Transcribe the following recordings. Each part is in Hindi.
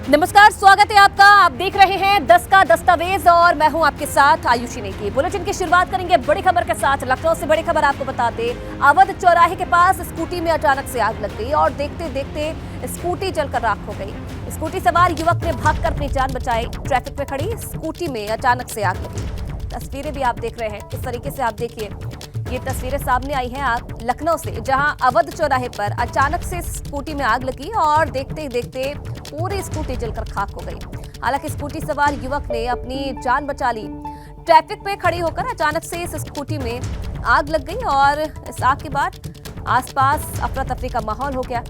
नमस्कार, स्वागत है आपका। आप देख रहे हैं 10 का दस्तावेज और मैं हूं आपके साथ आयुषी नेगी। बुलेटिन की शुरुआत करेंगे बड़ी खबर के साथ। लखनऊ से बड़ी खबर आपको बताते, अवध चौराहे के पास स्कूटी में अचानक से आग लग गई और देखते देखते स्कूटी जलकर राख हो गई। स्कूटी सवार युवक ने भागकर अपनी जान बचाई। ट्रैफिक में खड़ी स्कूटी में अचानक से आग लगी। तस्वीरें भी आप देख रहे हैं, किस तरीके से आप देखिए, ये तस्वीरें सामने आई हैं आप लखनऊ से, जहां अवध चौराहे पर अचानक से स्कूटी में आग लगी और देखते ही देखते पूरी स्कूटी जलकर खाक हो गई। हालांकि स्कूटी सवार युवक ने अपनी जान बचा ली। ट्रैफिक में खड़ी होकर अचानक से इस स्कूटी में आग लग गई और इस आग के बाद आसपास अफरा तफरी का माहौल हो गया।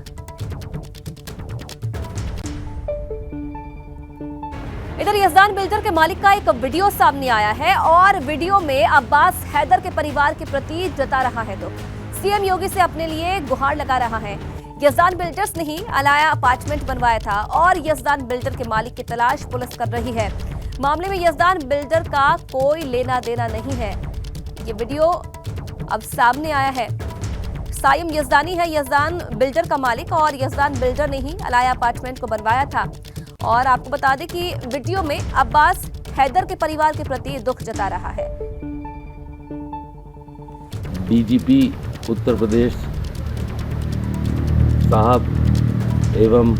इधर यजदान बिल्डर के मालिक का एक वीडियो सामने आया है और वीडियो में अब्बास हैदर के परिवार के प्रति जता रहा है दुख। सीएम योगी से अपने लिए गुहार लगा रहा है। यजदान बिल्डर्स ने ही अलाया अपार्टमेंट बनवाया था और यजदान बिल्डर के मालिक की तलाश पुलिस कर रही है। मामले में यजदान बिल्डर का कोई लेना देना नहीं है। ये वीडियो अब सामने आया है। साइम यजदानी है यजदान बिल्डर का मालिक और यजदान बिल्डर ने ही अलाया अपार्टमेंट को बनवाया था। और आपको बता दें कि वीडियो में अब्बास हैदर के परिवार के प्रति दुख जता रहा है। डीजीपी उत्तर प्रदेश साहब एवं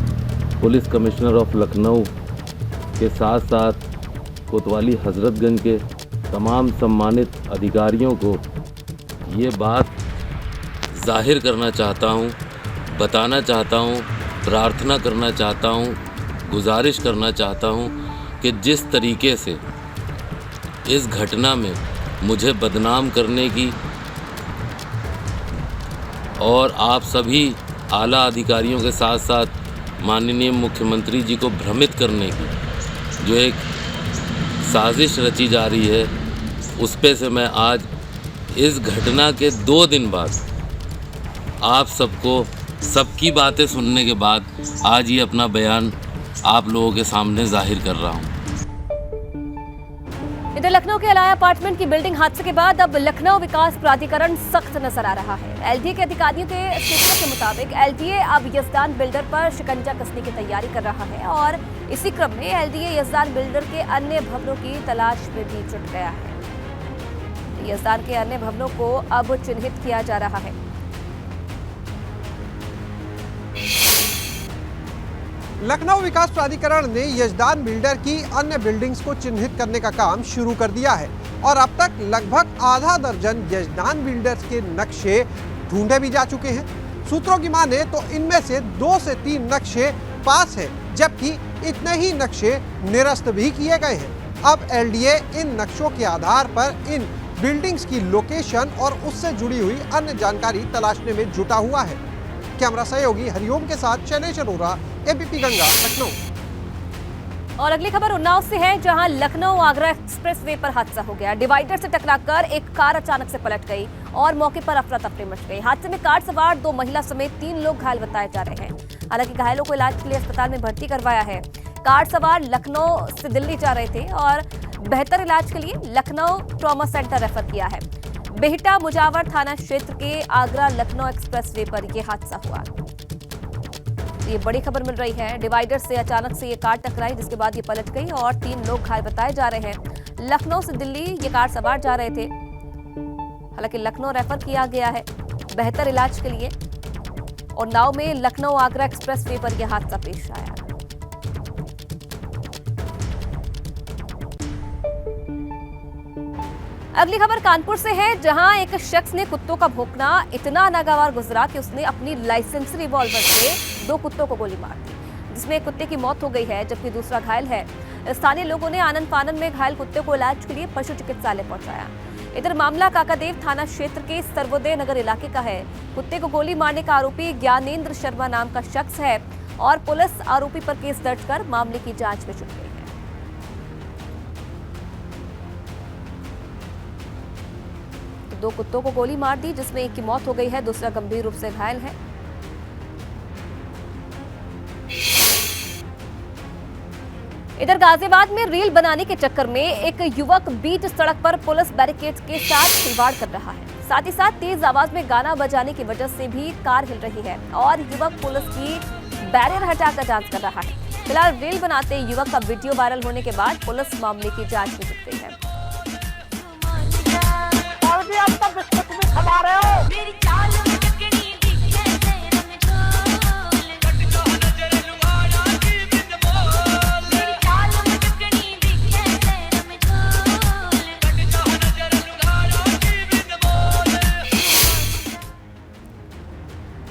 पुलिस कमिश्नर ऑफ लखनऊ के साथ साथ कोतवाली हजरतगंज के तमाम सम्मानित अधिकारियों को ये बात जाहिर करना चाहता हूँ, बताना चाहता हूँ, प्रार्थना करना चाहता हूँ, गुजारिश करना चाहता हूँ कि जिस तरीके से इस घटना में मुझे बदनाम करने की और आप सभी आला अधिकारियों के साथ साथ माननीय मुख्यमंत्री जी को भ्रमित करने की जो एक साजिश रची जा रही है, उस पे से मैं आज इस घटना के 2 दिन बाद आप सबको सबकी बातें सुनने के बाद आज ये अपना बयान आप लोगों के सामने जाहिर कर रहा हूँ। इधर लखनऊ के अलाया अपार्टमेंट की बिल्डिंग हादसे के बाद अब लखनऊ विकास प्राधिकरण सख्त नजर आ रहा है। एलडीए के अधिकारियों के सूत्रों के मुताबिक एलडीए अब यजदान बिल्डर पर शिकंजा कसने की तैयारी कर रहा है और इसी क्रम में एलडीए यजदान बिल्डर के अन्य भवनों की तलाश में भी जुट गया है। यजदान के अन्य भवनों को अब चिन्हित किया जा रहा है। लखनऊ विकास प्राधिकरण ने यजदान बिल्डर की अन्य बिल्डिंग्स को चिन्हित करने का काम शुरू कर दिया है और अब तक लगभग आधा दर्जन यजदान बिल्डर्स के नक्शे ढूंढे भी जा चुके हैं। सूत्रों की माने तो इनमें से 2 से 3 नक्शे पास हैं, जबकि इतने ही नक्शे निरस्त भी किए गए हैं। अब एलडीए इन नक्शों के आधार पर इन बिल्डिंग्स की लोकेशन और उससे जुड़ी हुई अन्य जानकारी तलाशने में जुटा हुआ है। कैमरा सहयोगी हरिओम के साथ शैलेश अरोरा, एबीपी गंगा, लखनऊ। और अगली खबर उन्नाव से है, जहां लखनऊ आगरा एक्सप्रेसवे पर हादसा हो गया। डिवाइडर से टकराकर एक कार अचानक से पलट गई और मौके पर अफरा तफरी मच गई। हादसे में कार सवार 2 महिला समेत 3 लोग घायल बताए जा रहे हैं। हालांकि घायलों को इलाज के लिए अस्पताल में भर्ती करवाया है। कार सवार लखनऊ से दिल्ली जा रहे थे और बेहतर इलाज के लिए लखनऊ ट्रॉमा सेंटर रेफर किया है। बिहटा मुजावर थाना क्षेत्र के आगरा लखनऊ एक्सप्रेसवे पर यह हादसा हुआ। ये बड़ी खबर मिल रही है। डिवाइडर से अचानक से ये कार टकराई, जिसके बाद ये पलट गई और 3 लोग घायल बताए जा रहे हैं। लखनऊ से दिल्ली ये कार सवार जा रहे थे। हालांकि लखनऊ रेफर किया गया है बेहतर इलाज के लिए। और नाव में लखनऊ आगरा एक्सप्रेसवे पर यह हादसा पेश आया। अगली खबर कानपुर से है, जहां एक शख्स ने कुत्तों का भौंकना इतना नागवार गुजरा कि उसने अपनी लाइसेंसी रिवॉल्वर से 2 कुत्तों को गोली मार दी, जिसमें एक कुत्ते की मौत हो गई है जबकि दूसरा घायल है। स्थानीय लोगों ने आनन फानन में घायल कुत्ते को इलाज के लिए पशु चिकित्सालय पहुंचाया। इधर मामला काकादेव थाना क्षेत्र के सर्वोदय नगर इलाके का है। कुत्ते को गोली मारने का आरोपी ज्ञानेंद्र शर्मा नाम का शख्स है और पुलिस आरोपी पर केस दर्ज कर मामले की जांच में जुट गई है। 2 कुत्तों को गोली मार दी, जिसमें एक की मौत हो गई है, दूसरा गंभीर रूप से घायल है। इधर गाजियाबाद में रील बनाने के चक्कर में एक युवक बीच सड़क पर पुलिस बैरिकेड्स के साथ खिलवाड़ कर रहा है। साथ ही साथ तेज आवाज में गाना बजाने की वजह से भी कार हिल रही है और युवक पुलिस की बैरियर हटाकर जांच कर रहा है। फिलहाल रील बनाते युवक का वीडियो वायरल होने के बाद पुलिस मामले की जांच में जुट गई है।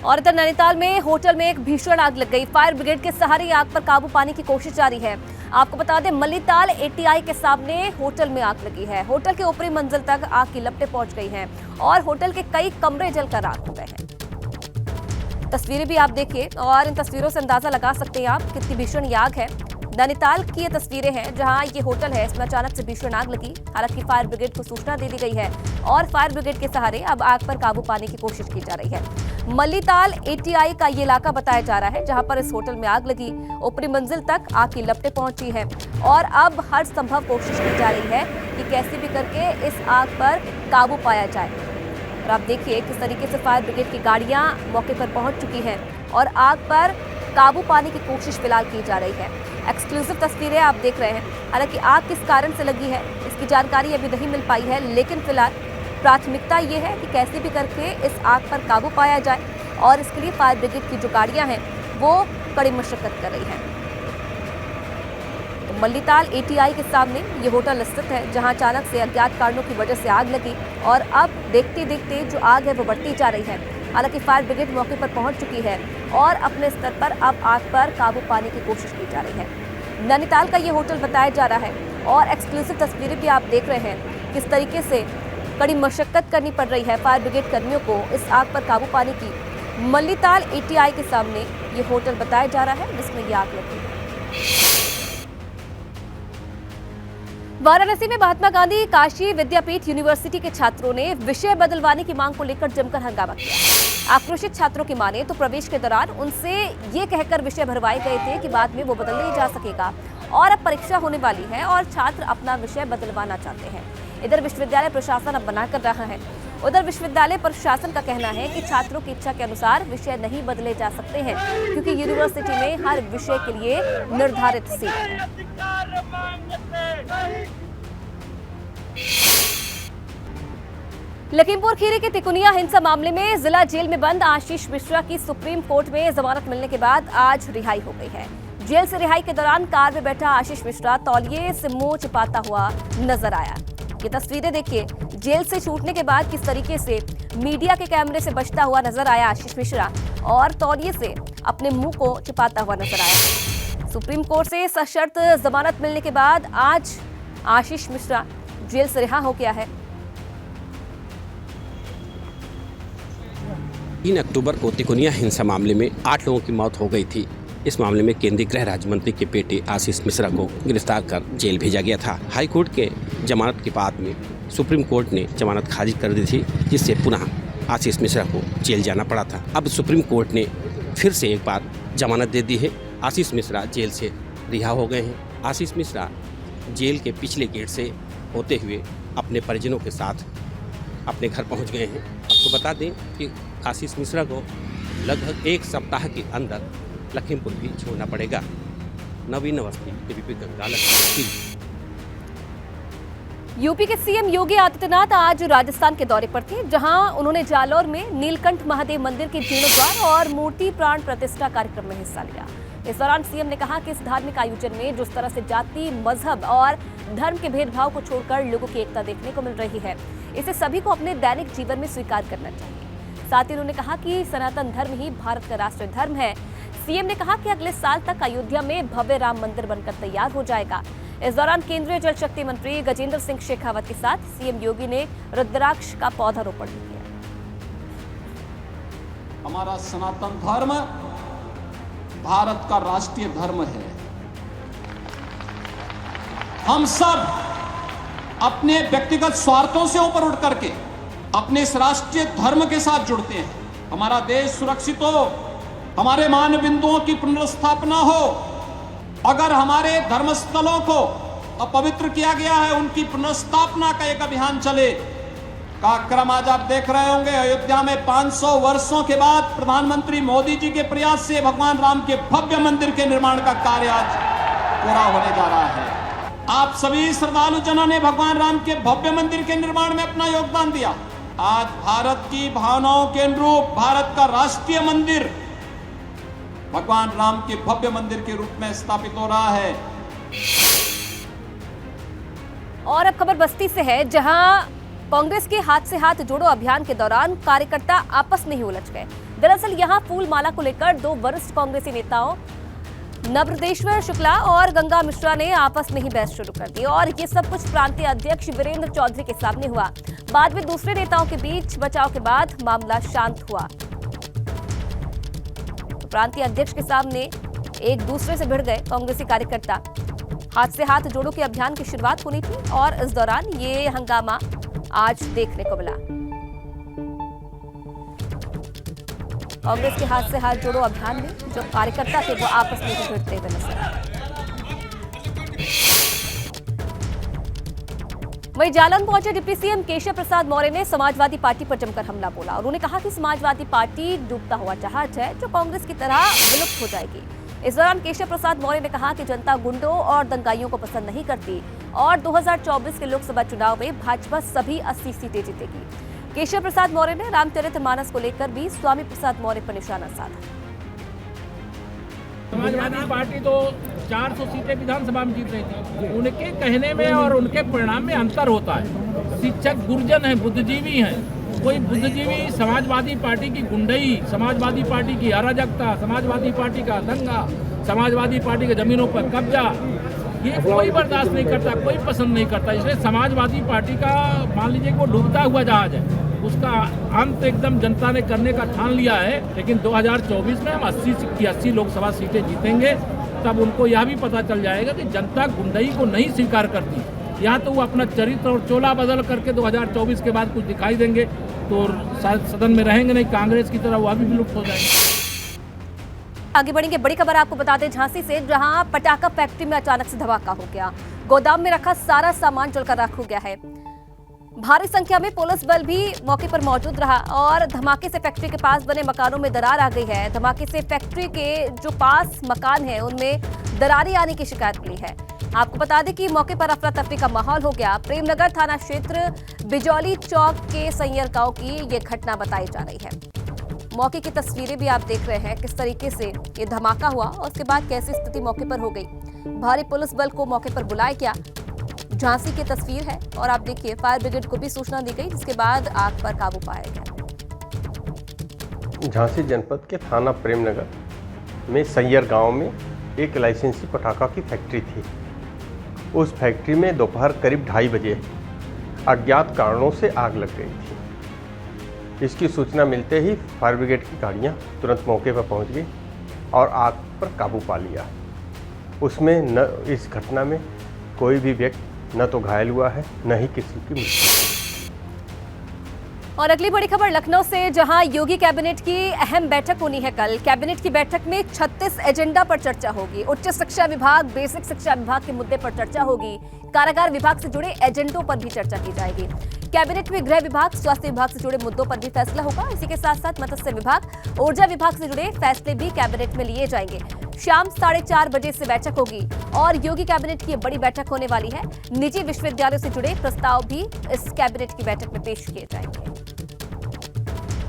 और इधर नैनीताल में होटल में एक भीषण आग लग गई। फायर ब्रिगेड के सहारे आग पर काबू पाने की कोशिश जारी है। आपको बता दें, मल्लीताल एटीआई के सामने होटल में आग लगी है। होटल के ऊपरी मंजिल तक आग की लपटें पहुंच गई हैं और होटल के कई कमरे जलकर राख हो गए हैं। तस्वीरें भी आप देखिए और इन तस्वीरों से अंदाजा लगा सकते हैं आप कितनी भीषण ये आग है। नैनीताल की ये तस्वीरें हैं जहां ये होटल है, इसमें अचानक से भीषण आग लगी। हालांकि फायर ब्रिगेड को सूचना दे दी गई है और फायर ब्रिगेड के सहारे अब आग पर काबू पाने की कोशिश की जा रही है। मल्लीताल एटीआई का ये इलाका बताया जा रहा है जहां पर इस होटल में आग लगी। ऊपरी मंजिल तक आग की लपटें पहुंची हैं और अब हर संभव कोशिश की जा रही है कि कैसे भी करके इस आग पर काबू पाया जाए। और आप देखिए किस तरीके से फायर ब्रिगेड की गाड़ियां मौके पर पहुंच चुकी हैं और आग पर काबू पाने की कोशिश फिलहाल की जा रही है। एक्सक्लूसिव तस्वीरें आप देख रहे हैं। हालांकि आग किस कारण से लगी है इसकी जानकारी अभी नहीं मिल पाई है, लेकिन फिलहाल प्राथमिकता ये है कि कैसे भी करके इस आग पर काबू पाया जाए और इसके लिए फायर ब्रिगेड की जो गाड़ियां हैं वो कड़ी मशक्कत कर रही हैं। तो मल्लीताल एटीआई के सामने ये होटल स्थित है जहां अचानक से अज्ञात कारणों की वजह से आग लगी और अब देखते देखते जो आग है वो बढ़ती जा रही है। हालांकि फायर ब्रिगेड मौके पर पहुंच चुकी है और अपने स्तर पर अब आग पर काबू पाने की कोशिश की जा रही है। नैनीताल का ये होटल बताया जा रहा है और एक्सक्लूसिव तस्वीरें भी आप देख रहे हैं किस तरीके से कड़ी मशक्कत करनी पड़ रही है फायर ब्रिगेड कर्मियों को इस आग पर काबू पाने की। मल्लीताल एटीआई के सामने ये होटल बताया जा रहा है जिसमें ये आग लगी है। वाराणसी में महात्मा गांधी काशी विद्यापीठ यूनिवर्सिटी के छात्रों ने विषय बदलवाने की मांग को लेकर जमकर हंगामा किया। आक्रोशित छात्रों की माने तो प्रवेश के दौरान उनसे ये कहकर विषय भरवाए गए थे कि बाद में वो बदल नहीं जा सकेगा और अब परीक्षा होने वाली है और छात्र अपना विषय बदलवाना चाहते हैं। इधर विश्वविद्यालय प्रशासन अब मना कर रहा है। उधर विश्वविद्यालय प्रशासन का कहना है कि छात्रों की इच्छा के अनुसार विषय नहीं बदले जा सकते हैं क्योंकि यूनिवर्सिटी में हर विषय के लिए निर्धारित सीट है। लखीमपुर खीरी के तिकुनिया हिंसा मामले में जिला जेल में बंद आशीष मिश्रा की सुप्रीम कोर्ट में जमानत मिलने के बाद आज रिहाई हो गई है। जेल से रिहाई के दौरान कार में बैठा आशीष मिश्रा तौलिए से मुंह छिपाता हुआ नजर आया। ये तस्वीरें देखिए, जेल से छूटने के बाद किस तरीके से मीडिया के कैमरे से बचता हुआ नजर आया आशीष मिश्रा और तौलिए से अपने मुंह को छिपाता हुआ नजर आया। सुप्रीम कोर्ट से सशर्त जमानत मिलने के बाद आज आशीष मिश्रा जेल से रिहा हो गया है। 3 अक्टूबर को तिकुनिया हिंसा मामले में 8 लोगों की मौत हो गई थी। इस मामले में केंद्रीय गृह राज्य मंत्री के बेटे आशीष मिश्रा को गिरफ्तार कर जेल भेजा गया था। हाई कोर्ट के जमानत के बाद में सुप्रीम कोर्ट ने जमानत खारिज कर दी थी, जिससे पुनः आशीष मिश्रा को जेल जाना पड़ा था। अब सुप्रीम कोर्ट ने फिर से एक बार जमानत दे दी है। आशीष मिश्रा जेल से रिहा हो गए हैं। आशीष मिश्रा जेल के पिछले गेट से होते हुए अपने परिजनों के साथ अपने घर पहुंच गए हैं। आपको बता दें कि आशीष मिश्रा को लगभग 1 सप्ताह के अंदर लखीमपुर भी छोड़ना पड़ेगा। नवीन अवस्थी, एबीपी गंगा, लखीमपुर। यूपी के सीएम योगी आदित्यनाथ आज राजस्थान के दौरे पर थे, जहां उन्होंने जालौर में नीलकंठ महादेव मंदिर के जीर्णोद्वार और मूर्ति प्राण प्रतिष्ठा कार्यक्रम में हिस्सा लिया। इस दौरान सीएम ने कहा कि इस धार्मिक आयोजन में जिस तरह से जाति, मजहब और धर्म के भेदभाव को छोड़कर लोगों की एकता देखने को मिल रही है, इसे सभी को अपने दैनिक जीवन में स्वीकार करना चाहिए। साथ ही उन्होंने कहा कि सनातन धर्म ही भारत का राष्ट्रीय धर्म है। सीएम ने कहा कि अगले साल तक अयोध्या में भव्य राम मंदिर बनकर तैयार हो जाएगा। इस दौरान केंद्रीय जल शक्ति मंत्री गजेंद्र सिंह शेखावत के साथ सीएम योगी ने रुद्राक्ष का पौधारोपण किया। हमारा सनातन धर्म भारत का राष्ट्रीय धर्म है। हम सब अपने व्यक्तिगत स्वार्थों से ऊपर उठ करके अपने इस राष्ट्रीय धर्म के साथ जुड़ते हैं। हमारा देश सुरक्षित हो, हमारे मान बिंदुओं की पुनर्स्थापना हो, अगर हमारे धर्मस्थलों को अपवित्र किया गया है उनकी पुनर्स्थापना का एक अभियान चले, का क्रम आज आप देख रहे होंगे। अयोध्या में 500 वर्षों के बाद प्रधानमंत्री मोदी जी के प्रयास से भगवान राम के भव्य मंदिर के निर्माण का कार्य आज पूरा होने जा रहा है। आप सभी श्रद्धालु जनों ने भगवान राम के भव्य मंदिर के निर्माण में अपना योगदान दिया। आज भारत की भावनाओं के अनुरूप भारत का राष्ट्रीय मंदिर भगवान राम के भव्य मंदिर के रूप में स्थापित हो रहा है। और अब खबर बस्ती से है, जहां कांग्रेस के हाथ से हाथ जोड़ो अभियान के दौरान कार्यकर्ता आपस में ही उलझ गए। दरअसल यहां फूल माला को लेकर दो वरिष्ठ कांग्रेसी नेताओं नवरदेश्वर शुक्ला और गंगा मिश्रा ने आपस में ही बहस शुरू कर दी और ये सब कुछ प्रांतीय अध्यक्ष वीरेंद्र चौधरी के सामने हुआ। बाद में दूसरे नेताओं के बीच बचाव के बाद मामला शांत हुआ। तो प्रांतीय अध्यक्ष के सामने एक दूसरे से भिड़ गए कांग्रेसी कार्यकर्ता। हाथ से हाथ जोड़ो के अभियान की शुरुआत होनी थी और इस दौरान ये हंगामा आज देखने को मिला। कांग्रेस के हाथ से हाथ जोड़ो अभियान में जो कार्यकर्ता थे वो आपस में भिड़ते हुए नजर आए। वहीं जालौन पहुंचे डिप्टी सीएम केशव प्रसाद मौर्य ने समाजवादी पार्टी पर जमकर हमला बोला। उन्होंने कहा कि समाजवादी पार्टी डूबता हुआ जहाज है जो कांग्रेस की तरह विलुप्त हो जाएगी। इस दौरान केशव प्रसाद मौर्य ने कहा कि जनता गुंडों और दंगाइयों को पसंद नहीं करती और 2024 के लोकसभा चुनाव में भाजपा सभी 80 सीटें जीतेगी। केशव प्रसाद मौर्य ने रामचरितमानस को लेकर भी स्वामी प्रसाद मौर्य पर निशाना साधा। समाजवादी पार्टी तो 400 सीटें विधानसभा में जीत रही थी। उनके कहने में और उनके परिणाम में अंतर होता है। शिक्षक गुर्जन है, बुद्धिजीवी हैं। कोई बुद्धिजीवी समाजवादी पार्टी की गुंडई, समाजवादी पार्टी की अराजकता, समाजवादी पार्टी का दंगा, समाजवादी पार्टी के जमीनों पर कब्जा, ये कोई बर्दाश्त नहीं करता, कोई पसंद नहीं करता। इसलिए समाजवादी पार्टी का मान लीजिए वो डूबता हुआ जहाज है, उसका अंत एकदम जनता ने करने का ठान लिया है। लेकिन 2024 में हम 80 की 80 लोकसभा सीटें जीतेंगे। तब उनको यह भी पता चल जाएगा कि जनता गुंडई को नहीं स्वीकार करती। या तो वो अपना चरित्र और चोला बदल करके 2024 के बाद कुछ दिखाई देंगे तो सदन में रहेंगे, नहीं कांग्रेस की तरह वह भी विलुप्त हो जाएंगे। आगे बढ़ेंगे, बड़ी खबर आपको बता दें झांसी से, जहां पटाखा फैक्ट्री में अचानक से धमाका हो गया। गोदाम में रखा सारा सामान जलकर राख हो गया है। भारी संख्या में पुलिस बल भी मौके पर मौजूद रहा और धमाके से फैक्ट्री के पास बने मकानों में दरार आ गई है। धमाके से फैक्ट्री के जो पास मकान है उनमें दरारें आने की शिकायत मिली है। आपको बता दें कि मौके पर अफरा तफरी का माहौल हो गया। प्रेमनगर थाना क्षेत्र बिजौली चौक के सैयर गांव की ये घटना बताई जा रही है। मौके की तस्वीरें भी आप देख रहे हैं किस तरीके से ये धमाका हुआ और उसके बाद कैसी स्थिति मौके पर हो गई। भारी पुलिस बल को मौके पर बुलाया गया। झांसी की तस्वीर है और आप देखिए फायर ब्रिगेड को भी सूचना दी गई, जिसके बाद आग पर काबू पाया गया। झांसी जनपद के थाना प्रेमनगर में सैयर गांव में एक लाइसेंसी पटाखा की फैक्ट्री थी। उस फैक्ट्री में दोपहर करीब 2:30 बजे अज्ञात कारणों से आग लग गई थी। इसकी सूचना मिलते ही फायर ब्रिगेड की गाड़ियां तुरंत मौके पर पहुंच गई और आग पर काबू पा लिया। उसमें इस घटना में कोई भी व्यक्ति न तो घायल हुआ है न ही किसी की मृत्यु। और अगली बड़ी खबर लखनऊ से, जहां योगी कैबिनेट की अहम बैठक होनी है कल। कैबिनेट की बैठक में 36 एजेंडा पर चर्चा होगी। उच्च शिक्षा विभाग, बेसिक शिक्षा विभाग के मुद्दे पर चर्चा होगी। कारागार विभाग से जुड़े एजेंडों पर भी चर्चा की जाएगी। कैबिनेट में गृह विभाग, स्वास्थ्य विभाग से जुड़े मुद्दों पर भी फैसला होगा। इसी के साथ साथ मत्स्य विभाग, ऊर्जा विभाग से जुड़े फैसले भी कैबिनेट में लिए जाएंगे। शाम 4:30 बजे से बैठक होगी और योगी कैबिनेट की बड़ी बैठक होने वाली है। निजी विश्वविद्यालयों से जुड़े प्रस्ताव भी इस कैबिनेट की बैठक में पेश किए जाएंगे।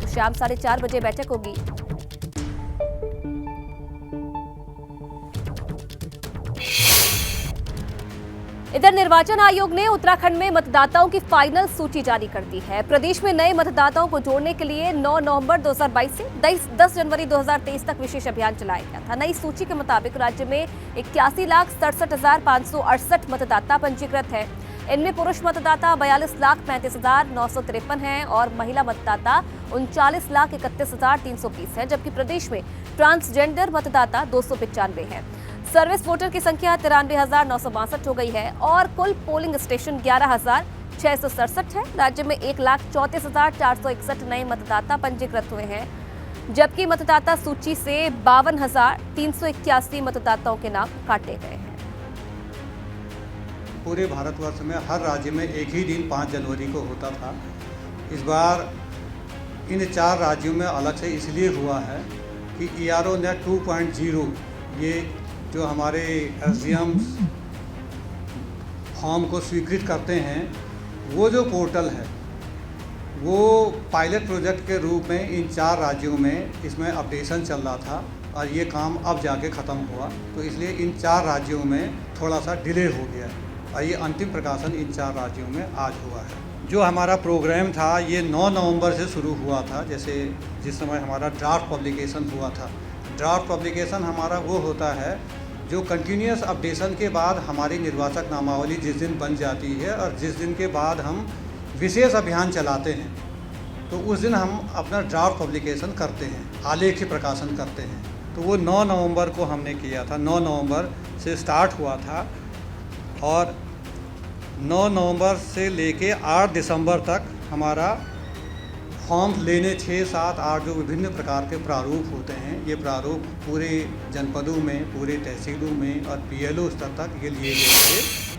तो शाम 4:30 बजे बैठक होगी। इधर निर्वाचन आयोग ने उत्तराखंड में मतदाताओं की फाइनल सूची जारी कर दी है। प्रदेश में नए मतदाताओं को जोड़ने के लिए 9 नवंबर 2022 से 10 जनवरी 2023 तक विशेष अभियान चलाया गया था। नई सूची के मुताबिक राज्य में 81,67,568 मतदाता पंजीकृत है। इनमें पुरुष मतदाता 42,35,953 हैं और महिला मतदाता 39,31,320 है, जबकि प्रदेश में ट्रांसजेंडर मतदाता 295 हैं। सर्विस वोटर की संख्या 93,962 हो गई है और कुल पोलिंग स्टेशन 11,667 है। राज्य में 1,34,461 नए मतदाता पंजीकृत हुए हैं, जबकि मतदाता सूची से 52,381 मतदाताओं के नाम काटे गए हैं। पूरे भारतवर्ष में हर राज्य में एक ही दिन 5 जनवरी को होता था। इस बार इन 4 राज्यों में अलग से इसलिए हुआ है कि ERO नेट 2.0 ये जो हमारे SDM फॉर्म को स्वीकृत करते हैं, वो जो पोर्टल है वो पायलट प्रोजेक्ट के रूप में इन 4 राज्यों में इसमें अपडेशन चल रहा था और ये काम अब जाके ख़त्म हुआ, तो इसलिए इन 4 राज्यों में थोड़ा सा डिले हो गया है और ये अंतिम प्रकाशन इन 4 राज्यों में आज हुआ है। जो हमारा प्रोग्राम था ये 9 नवंबर से शुरू हुआ था, जैसे जिस समय हमारा ड्राफ्ट पब्लिकेशन हुआ था। ड्राफ्ट पब्लिकेशन हमारा वो होता है जो कंटिन्यूस अपडेशन के बाद हमारी निर्वाचक नामावली जिस दिन बन जाती है और जिस दिन के बाद हम विशेष अभियान चलाते हैं, तो उस दिन हम अपना ड्राफ्ट पब्लिकेशन करते हैं, आलेख्य प्रकाशन करते हैं। तो वो 9 नवंबर को हमने किया था, 9 नवंबर से स्टार्ट हुआ था और 9 नवंबर से लेके 8 दिसंबर तक हमारा फॉर्म लेने 6, 7, 8 जो विभिन्न प्रकार के प्रारूप होते हैं, ये प्रारूप पूरे जनपदों में, पूरे तहसीलों में और PLO स्तर तक ये लिए गए थे।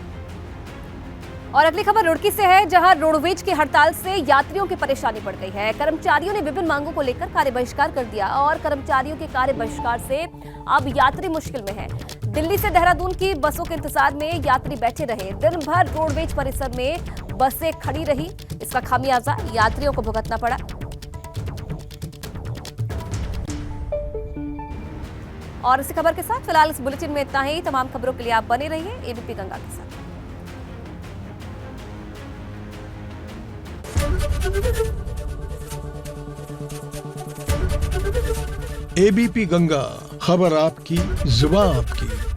और अगली खबर रुड़की से है, जहां रोडवेज की हड़ताल से यात्रियों की परेशानी बढ़ गई है। कर्मचारियों ने विभिन्न मांगों को लेकर कार्य बहिष्कार कर दिया और कर्मचारियों के कार्य बहिष्कार से अब यात्री मुश्किल में है। दिल्ली से देहरादून की बसों के इंतजार में यात्री बैठे रहे। दिन भर रोडवेज परिसर में बसें खड़ी रही, इसका खामियाजा यात्रियों को भुगतना पड़ा। और इसी खबर के साथ फिलहाल इस बुलेटिन में इतना ही। तमाम खबरों के लिए आप बने रहिए ABP गंगा के साथ। ABP गंगा, खबर आपकी, जुबान आपकी।